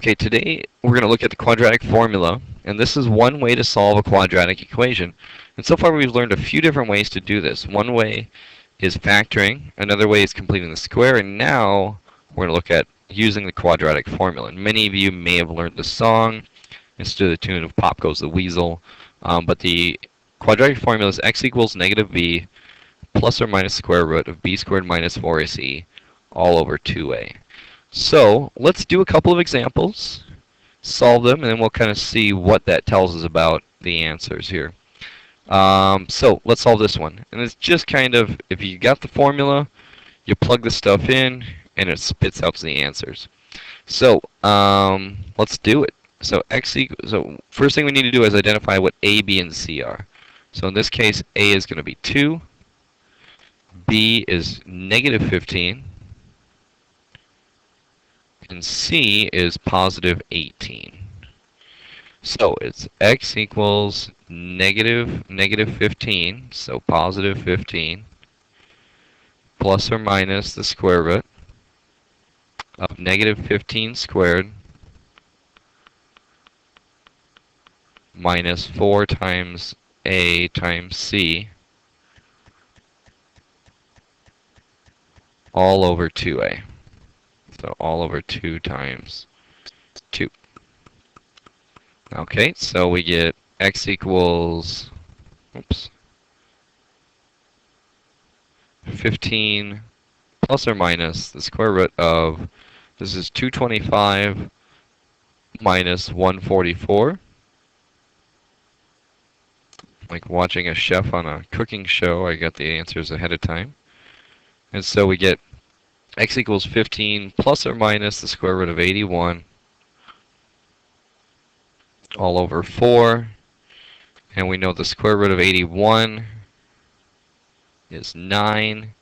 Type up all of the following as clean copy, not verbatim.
Okay, today we're going to look at the quadratic formula, and this is one way to solve a quadratic equation. And so far we've learned a few different ways to do this. One way is factoring, another way is completing the square, and now we're going to look at using the quadratic formula. And many of you may have learned the song. It's to the tune of Pop Goes the Weasel. But the quadratic formula is x equals negative b plus or minus square root of b squared minus 4ac all over 2a. So let's do a couple of examples, solve them, and then we'll kind of see what that tells us about the answers here. So let's solve this one. And it's just kind of, if you got the formula, you plug the stuff in, and it spits out the answers. So let's do it. So first thing we need to do is identify what A, B, and C are. So in this case, A is going to be 2, B is negative 15, and C is positive 18. So it's x equals negative 15, so positive 15, plus or minus the square root of negative 15 squared minus 4 times a times c all over 2a. So all over 2 times 2. Okay, so we get x equals 15 plus or minus the square root of, this is 225 minus 144. Like watching a chef on a cooking show, I got the answers ahead of time. And so we get x equals 15 plus or minus the square root of 81 all over 4. And we know the square root of 81 is 9.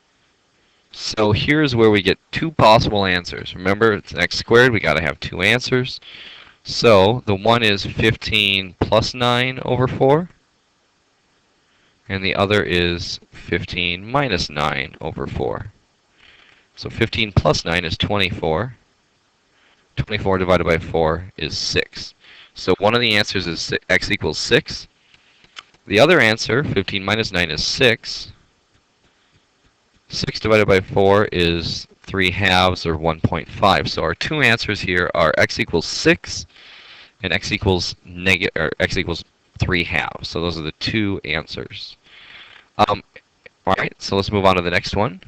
So here's where we get two possible answers. Remember, it's x squared. We got to have two answers. So the one is 15 plus 9 over 4. And the other is 15 minus 9 over 4. So 15 plus 9 is 24. 24 divided by 4 is 6. So one of the answers is x equals 6. The other answer, 15 minus 9, is 6. 6 divided by 4 is 3 halves, or 1.5. So our two answers here are x equals 6 and x equals 3 halves. So those are the two answers. All right, so let's move on to the next one.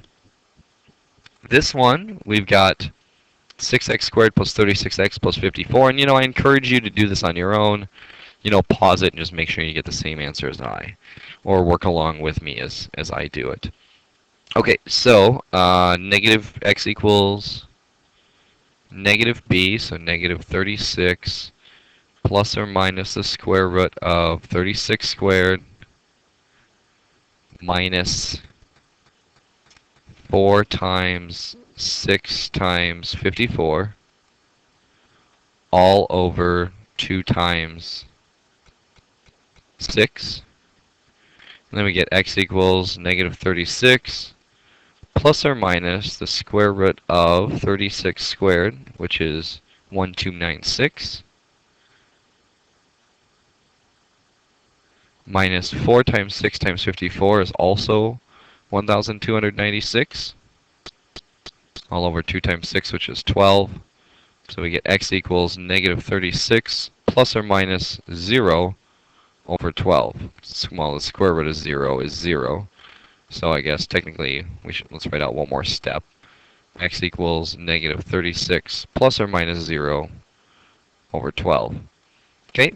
This one, we've got 6x squared plus 36x plus 54. And, I encourage you to do this on your own. Pause it and just make sure you get the same answer as I, or work along with me as I do it. Okay, so negative x equals negative b, so negative 36 plus or minus the square root of 36 squared minus 4 times 6 times 54 all over 2 times 6. And then we get x equals negative 36 plus or minus the square root of 36 squared, which is 1296, minus 4 times 6 times 54 is also 1296, all over 2 times 6, which is 12. So we get x equals negative 36 plus or minus 0 over 12. Well, the square root of 0 is 0. So I guess technically let's write out one more step. X equals negative 36 plus or minus 0 over 12. Okay,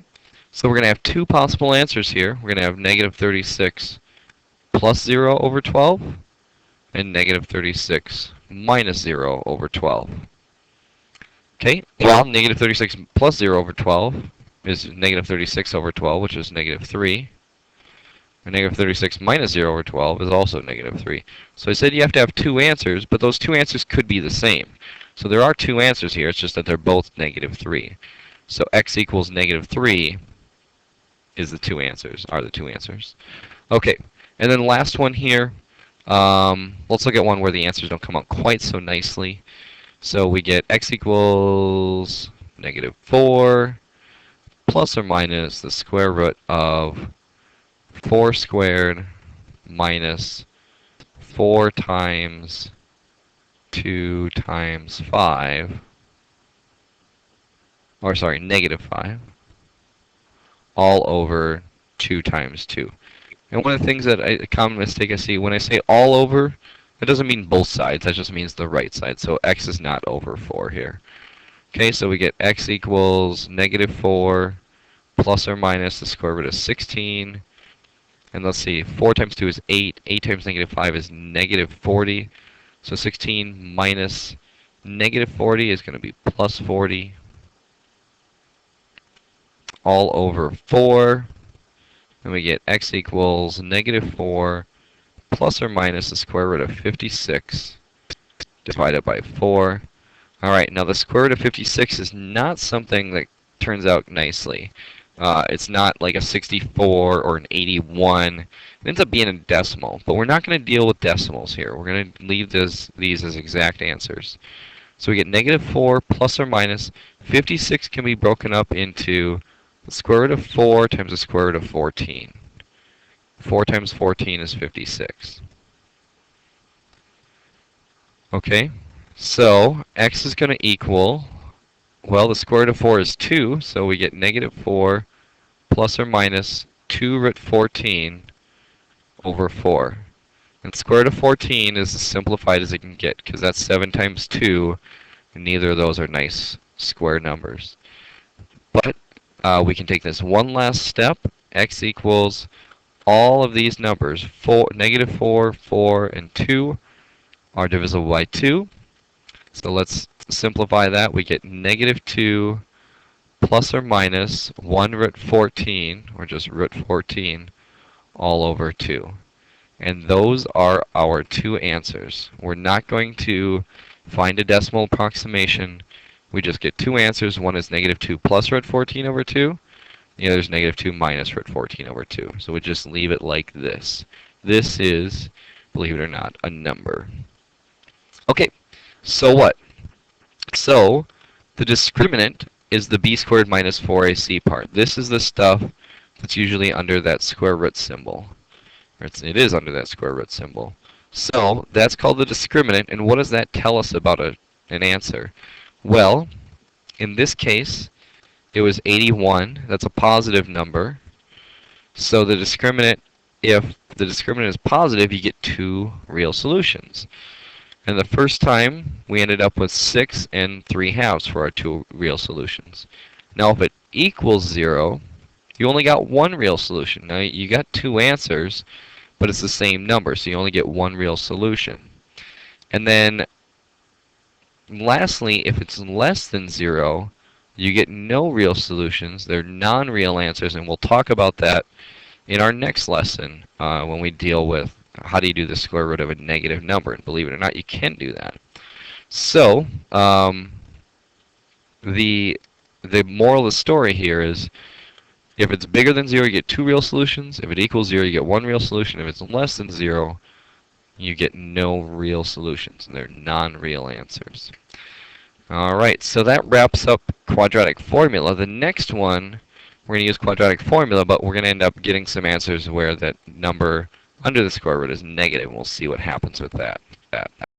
so we're going to have two possible answers here. We're going to have negative 36 plus 0 over 12 and negative 36 minus 0 over 12. Okay, well, negative 36 plus 0 over 12 is negative 36 over 12, which is negative 3. And negative 36 minus 0 over 12 is also negative 3. So I said you have to have two answers, but those two answers could be the same. So there are two answers here, it's just that they're both negative 3. So x equals negative 3 is the two answers, Okay, and then last one here, let's look at one where the answers don't come out quite so nicely. So we get x equals negative 4 plus or minus the square root of 4 squared minus 4 times 2 times 5, or sorry, negative 5, all over 2 times 2. And one of the things that a common mistake I see, when I say all over, that doesn't mean both sides, that just means the right side. So x is not over 4 here. Okay, so we get x equals negative 4 plus or minus the square root of 16. And let's see, 4 times 2 is 8. 8 times negative 5 is negative 40. So 16 minus negative 40 is going to be plus 40 all over 4. And we get x equals negative 4 plus or minus the square root of 56 divided by 4. All right, now the square root of 56 is not something that turns out nicely. It's not like a 64 or an 81. It ends up being a decimal, but we're not going to deal with decimals here. We're going to leave these as exact answers. So we get negative 4 plus or minus 56 can be broken up into the square root of 4 times the square root of 14. 4 times 14 is 56. Okay, so x is going to equal, well, the square root of 4 is 2, so we get negative 4 plus or minus 2 root 14 over 4. And square root of 14 is as simplified as it can get, because that's 7 times 2, and neither of those are nice square numbers. But we can take this one last step. X equals all of these numbers, negative 4, 4, and 2 are divisible by 2. So let's simplify that. We get negative 2 plus or minus 1 root 14, or just root 14, all over 2. And those are our two answers. We're not going to find a decimal approximation. We just get two answers. One is negative 2 plus root 14 over 2. The other is negative 2 minus root 14 over 2. So we just leave it like this. This is, believe it or not, a number. Okay, so what? So the discriminant is the b squared minus 4ac part. This is the stuff that's usually under that square root symbol. It is under that square root symbol. So that's called the discriminant, and what does that tell us about an answer? Well, in this case, it was 81. That's a positive number. So the discriminant, if the discriminant is positive, you get two real solutions. And the first time, we ended up with 6 and 3/2 for our two real solutions. Now, if it equals 0, you only got one real solution. Now, you got two answers, but it's the same number, so you only get one real solution. And then, lastly, if it's less than 0, you get no real solutions. They're non-real answers, and we'll talk about that in our next lesson when we deal with how do you do the square root of a negative number. And believe it or not, you can do that. So, the moral of the story here is, if it's bigger than 0, you get two real solutions. If it equals 0, you get one real solution. If it's less than 0, you get no real solutions. They're non-real answers. All right, so that wraps up quadratic formula. The next one, we're going to use quadratic formula, but we're going to end up getting some answers where that number under the square root is negative. We'll see what happens with that.